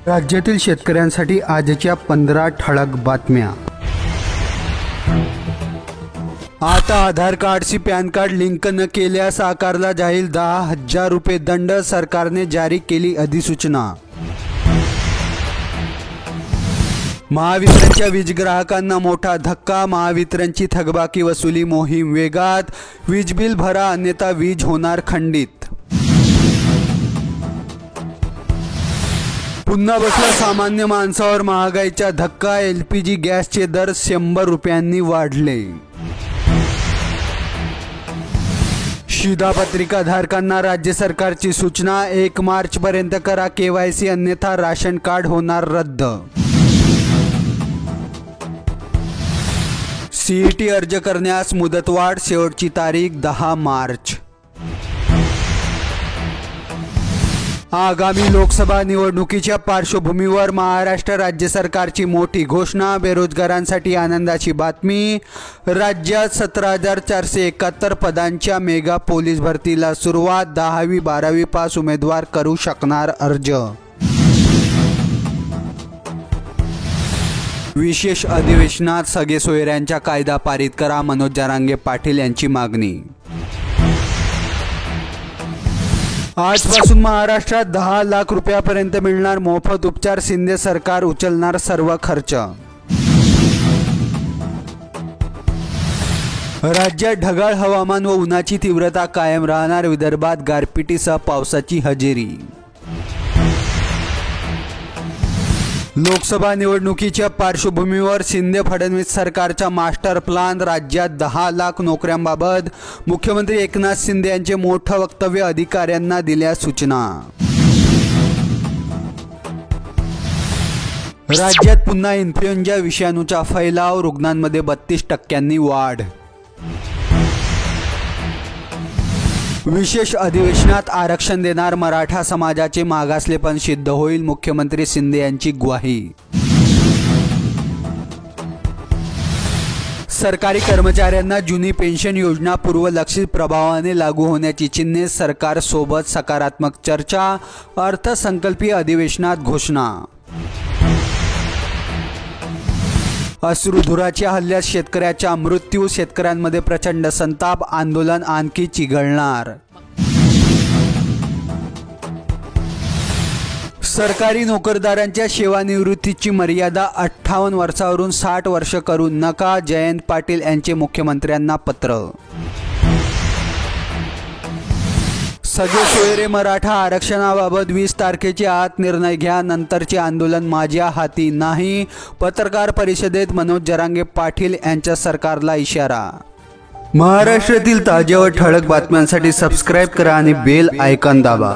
राज्यातील शेतकऱ्यांसाठी आजच्या 15 ठळक बातम्या। आता आधार कार्डशी पॅन कार्ड लिंक न केल्यास आकारला जाईल 10,000 रुपये दंड। सरकारने जारी केली अधिसूचना। महावितरणच्या वीज ग्राहकांना मोठा धक्का। महावितरणची थकबाकी वसुली मोहीम वेगात। वीज बिल भरा अन्यथा वीज होणार खंडित। पुन्हा बसला सामान्य माणसावर महागाईचा धक्का। LPG गॅसचे दर 100 रुपयांनी वाढले। शिधापत्रिका धारकांना राज्य सरकारची सूचना। 1 मार्चपर्यंत करा KYC अन्यथा राशन कार्ड होणार रद्द। CET अर्ज करण्यास मुदतवाढ। शेवटची तारीख 10 मार्च। आगामी लोकसभा निवडणुकीच्या पार्श्वभूमीवर महाराष्ट्र राज्य सरकारची मोठी घोषणा। बेरोजगारांसाठी आनंदाची बातमी। राज्यात 17,471 पदांच्या मेगा पोलीस भरतीला सुरुवात। 10वी 12वी पास उमेदवार करू शकणार अर्ज। विशेष अधिवेशनात सगळे सोयऱ्यांचा कायदा पारित करा। मनोज जरांगे पाटील यांची मागणी। आजपासून महाराष्ट्रात 10 लाख रुपयापर्यंत मिळणार मोफत उपचार। शिंदे सरकार उचलणार सर्व खर्च। राज्यात ढगाळ हवामान व उन्हाची तीव्रता कायम राहणार। विदर्भात गारपिटीसह पावसाची हजेरी। लोकसभा निवडणुकीच्या पार्श्वभूमीवर शिंदे फडणवीस सरकारचा मास्टर प्लॅन। राज्यात 10 लाख नोकऱ्यांबाबत मुख्यमंत्री एकनाथ शिंदे यांचे मोठे वक्तव्य। अधिकाऱ्यांना दिल्या सूचना। राज्यात पुन्हा इन्फ्लुएंझा विषाणूचा फैलाव। रुग्णांमध्ये 32% वाढ। विशेष अधिवेशनात आरक्षण देणार मराठा समाजाचे मागासलेपण सिद्ध होईल। मुख्यमंत्री शिंदे यांची ग्वाही। सरकारी कर्मचाऱ्यांना जुनी पेन्शन योजना पूर्वलक्षित प्रभावाने लागू होण्याची चिन्हे। सरकार सोबत सकारात्मक चर्चा। अर्थसंकल्पीय अधिवेशनात घोषणा। अश्रुधुराच्या हल्ल्यात शेतकऱ्याचा मृत्यू। शेतकऱ्यांमध्ये प्रचंड संताप। आंदोलन आणखी चिघळणार। सरकारी नोकरदारांच्या सेवानिवृत्तीची मर्यादा 58 वर्षावरून 60 वर्ष करू नका। जयंत पाटील यांचे मुख्यमंत्र्यांना पत्र। सगळे सोयरे मराठा आरक्षणाबाबत 20 तारखेच्या आत निर्णय घ्या। नंतरचे आंदोलन माझ्या हाती नाही। पत्रकार परिषदेत मनोज जरांगे पाटील यांच्या सरकारला इशारा। महाराष्ट्रातील ताज्या व ठळक बातम्यांसाठी सबस्क्राईब करा आणि बेल आयकॉन दाबा।